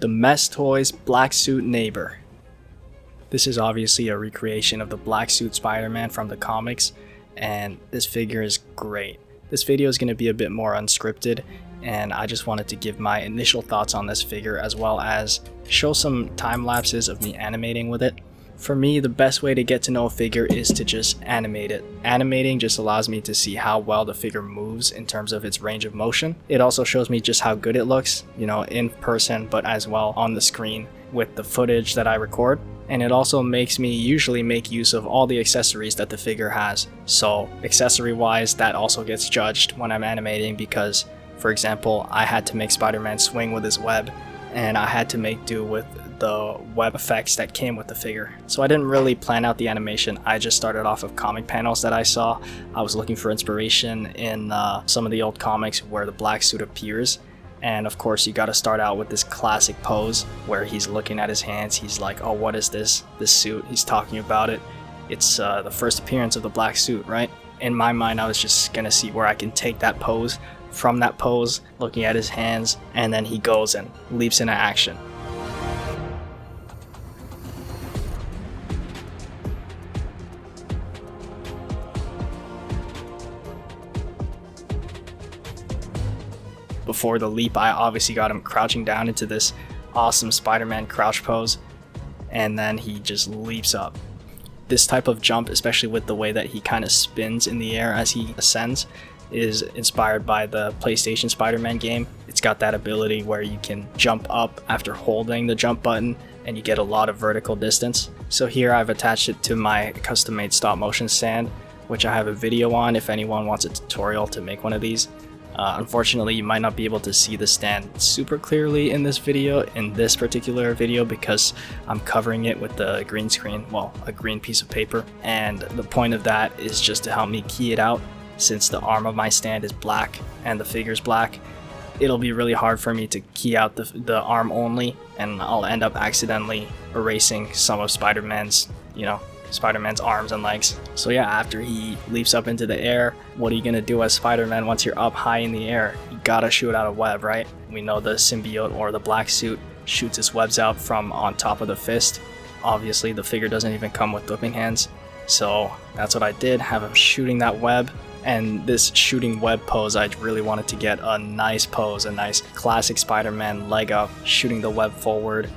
The Mess Toys Black Suit Neighbor. This is obviously a recreation of the Black Suit Spider-Man from the comics, and this figure is great. This video is going to be a bit more unscripted, and I just wanted to give my initial thoughts on this figure as well as show some time lapses of me animating with it. For me, the best way to get to know a figure is to just animate it. Animating just allows me to see how well the figure moves in terms of its range of motion. It also shows me just how good it looks, in person, but as well on the screen with the footage that I record. And it also makes me usually make use of all the accessories that the figure has. So accessory wise, that also gets judged when I'm animating because, for example, I had to make Spider-Man swing with his web, and I had to make do with the web effects that came with the figure. So I didn't really plan out the animation. I just started off of comic panels that I saw. I was looking for inspiration in some of the old comics where the black suit appears. And of course, you got to start out with this classic pose where he's looking at his hands. He's like, oh, what is this suit? He's talking about it. It's the first appearance of the black suit, right? In my mind, I was just gonna see where I can take that pose, from that pose, looking at his hands, and then he goes and leaps into action. Before the leap, I obviously got him crouching down into this awesome Spider-Man crouch pose, and then he just leaps up. This type of jump, especially with the way that he kind of spins in the air as he ascends, is inspired by the PlayStation Spider-Man game. It's got that ability where you can jump up after holding the jump button and you get a lot of vertical distance. So here I've attached it to my custom-made stop motion stand, which I have a video on if anyone wants a tutorial to make one of these. Unfortunately, you might not be able to see the stand super clearly in this particular video, because I'm covering it with the green screen, a green piece of paper. And the point of that is just to help me key it out. Since the arm of my stand is black and the figure's black, it'll be really hard for me to key out the arm only, and I'll end up accidentally erasing some of Spider-Man's arms and legs. So yeah, after he leaps up into the air, what are you gonna do as Spider-Man once you're up high in the air? You gotta shoot out a web, right? We know the symbiote or the black suit shoots its webs out from on top of the fist. Obviously, the figure doesn't even come with whipping hands, so that's what I did, have him shooting that web. And this shooting web pose, I really wanted to get a nice pose, a nice classic Spider-Man leg up, shooting the web forward.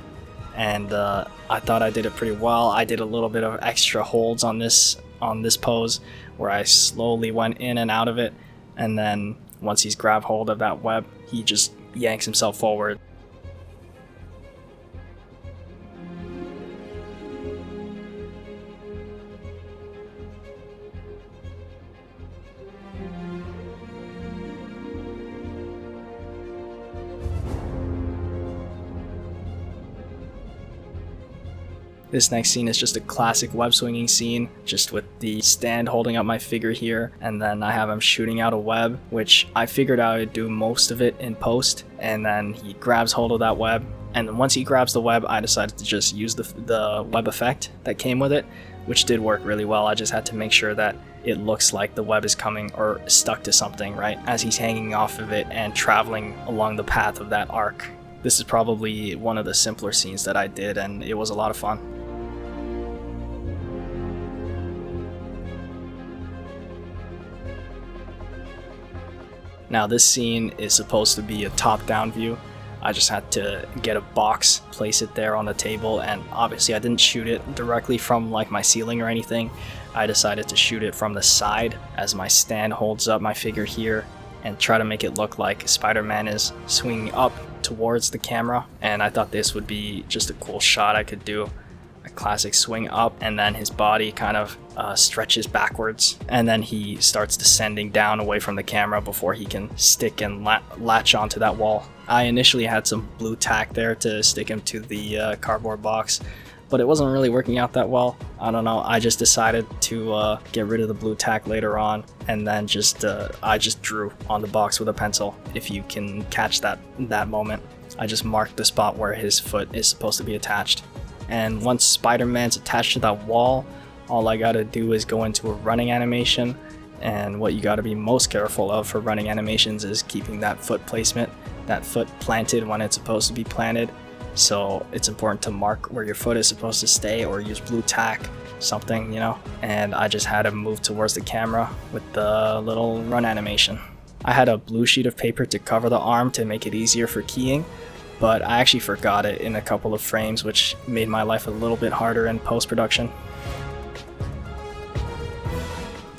And I thought I did it pretty well. I did a little bit of extra holds on this pose where I slowly went in and out of it, and then once he's grabbed hold of that web, he just yanks himself forward. This next scene is just a classic web swinging scene, just with the stand holding up my figure here, and then I have him shooting out a web, which I figured I would do most of it in post, and then he grabs hold of that web, and then once he grabs the web, I decided to just use the web effect that came with it, which did work really well. I just had to make sure that it looks like the web is coming or stuck to something, right, as he's hanging off of it and traveling along the path of that arc. This is probably one of the simpler scenes that I did, and it was a lot of fun. Now this scene is supposed to be a top-down view. I just had to get a box, place it there on the table, and obviously I didn't shoot it directly from like my ceiling or anything. I decided to shoot it from the side as my stand holds up my figure here and try to make it look like Spider-Man is swinging up towards the camera. And I thought this would be just a cool shot I could do. A classic swing up, and then his body kind of stretches backwards, and then he starts descending down away from the camera before he can stick and latch onto that wall. I initially had some blue tack there to stick him to the cardboard box, but it wasn't really working out that well. I don't know, I just decided to get rid of the blue tack later on, and then I just drew on the box with a pencil. If you can catch that moment, I just marked the spot where his foot is supposed to be attached. And once Spider-Man's attached to that wall, all I gotta do is go into a running animation. And what you gotta be most careful of for running animations is keeping that foot placement, that foot planted when it's supposed to be planted. so it's important to mark where your foot is supposed to stay or use blue tack, something, you know. And I just had him move towards the camera with the little run animation. I had a blue sheet of paper to cover the arm to make it easier for keying, but I actually forgot it in a couple of frames, which made my life a little bit harder in post-production.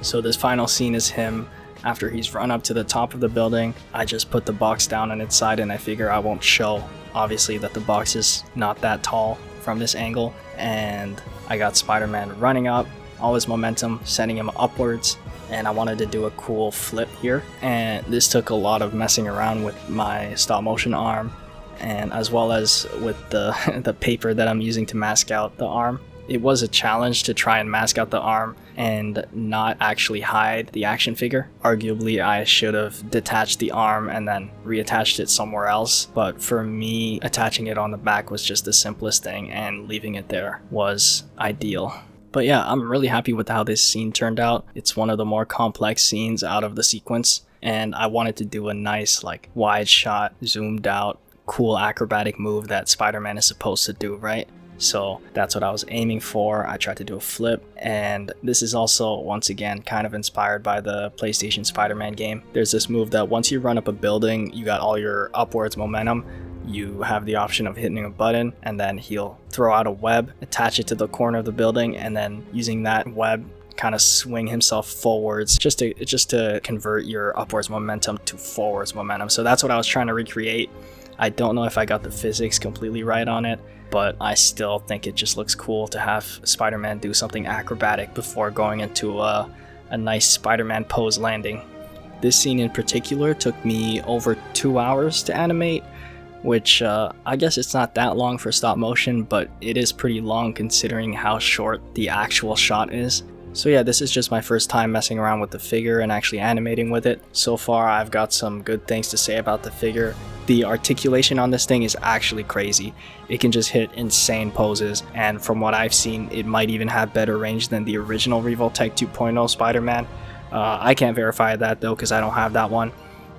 So this final scene is him after he's run up to the top of the building. I just put the box down on its side, and I figure I won't show, obviously, that the box is not that tall from this angle. And I got Spider-Man running up, all his momentum, sending him upwards, and I wanted to do a cool flip here. And this took a lot of messing around with my stop motion arm, and as well as with the paper that I'm using to mask out the arm. It was a challenge to try and mask out the arm and not actually hide the action figure. Arguably, I should have detached the arm and then reattached it somewhere else, but for me, attaching it on the back was just the simplest thing, and leaving it there was ideal. But yeah, I'm really happy with how this scene turned out. It's one of the more complex scenes out of the sequence, and I wanted to do a nice, like, wide shot, zoomed out, cool acrobatic move that Spider-Man is supposed to do, right? So that's what I was aiming for. I tried to do a flip, and this is also, once again, kind of inspired by the PlayStation Spider-Man game. There's this move that once you run up a building, you got all your upwards momentum, you have the option of hitting a button, and then he'll throw out a web, attach it to the corner of the building, and then using that web kind of swing himself forwards just to convert your upwards momentum to forwards momentum. So that's what I was trying to recreate. I don't know if I got the physics completely right on it, but I still think it just looks cool to have Spider-Man do something acrobatic before going into a nice Spider-Man pose landing. This scene in particular took me over 2 hours to animate, which I guess it's not that long for stop motion, but it is pretty long considering how short the actual shot is. So yeah, this is just my first time messing around with the figure and actually animating with it. So far, I've got some good things to say about the figure. The articulation on this thing is actually crazy. It can just hit insane poses, and from what I've seen, it might even have better range than the original Revoltech 2.0 Spider-Man. I can't verify that though, because I don't have that one,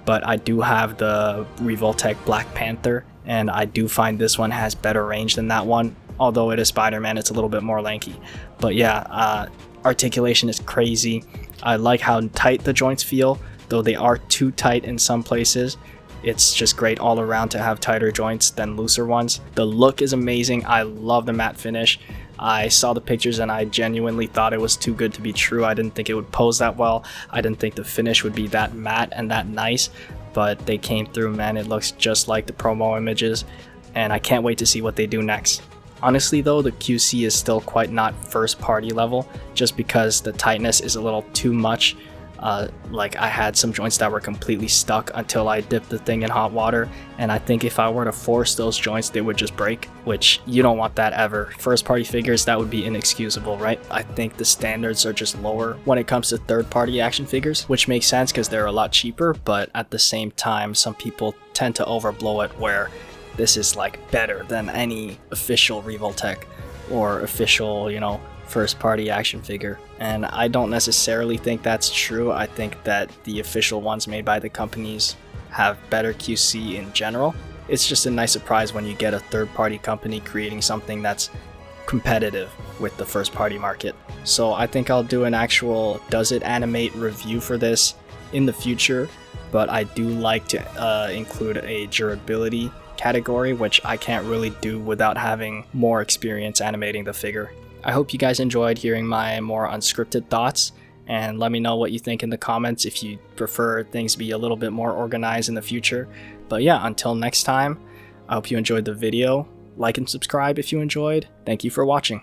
but I do have the Revoltech Black Panther, and I do find this one has better range than that one. Although it is Spider-Man, it's a little bit more lanky. But yeah, articulation is crazy. I like how tight the joints feel, though they are too tight in some places. It's just great all around to have tighter joints than looser ones. The look is amazing. I love the matte finish. I saw the pictures and I genuinely thought it was too good to be true. I didn't think it would pose that well. I didn't think the finish would be that matte and that nice, but they came through, man. It looks just like the promo images, and I can't wait to see what they do next. Honestly though, the QC is still quite not first party level, just because the tightness is a little too much. Like I had some joints that were completely stuck until I dipped the thing in hot water, and I think if I were to force those joints, they would just break, which you don't want that ever. First party figures, that would be inexcusable, right? I think the standards are just lower when it comes to third party action figures, which makes sense because they're a lot cheaper, but at the same time, some people tend to overblow it where this is like better than any official Revoltech or official, you know, first party action figure, and I don't necessarily think that's true. I think that the official ones made by the companies have better QC in general. It's just a nice surprise when you get a third party company creating something that's competitive with the first party market. So I think I'll do an actual does it animate review for this in the future, but I do like to include a durability category, which I can't really do without having more experience animating the figure. I hope you guys enjoyed hearing my more unscripted thoughts, and let me know what you think in the comments if you prefer things to be a little bit more organized in the future. But yeah, until next time, I hope you enjoyed the video. Like and subscribe if you enjoyed. Thank you for watching.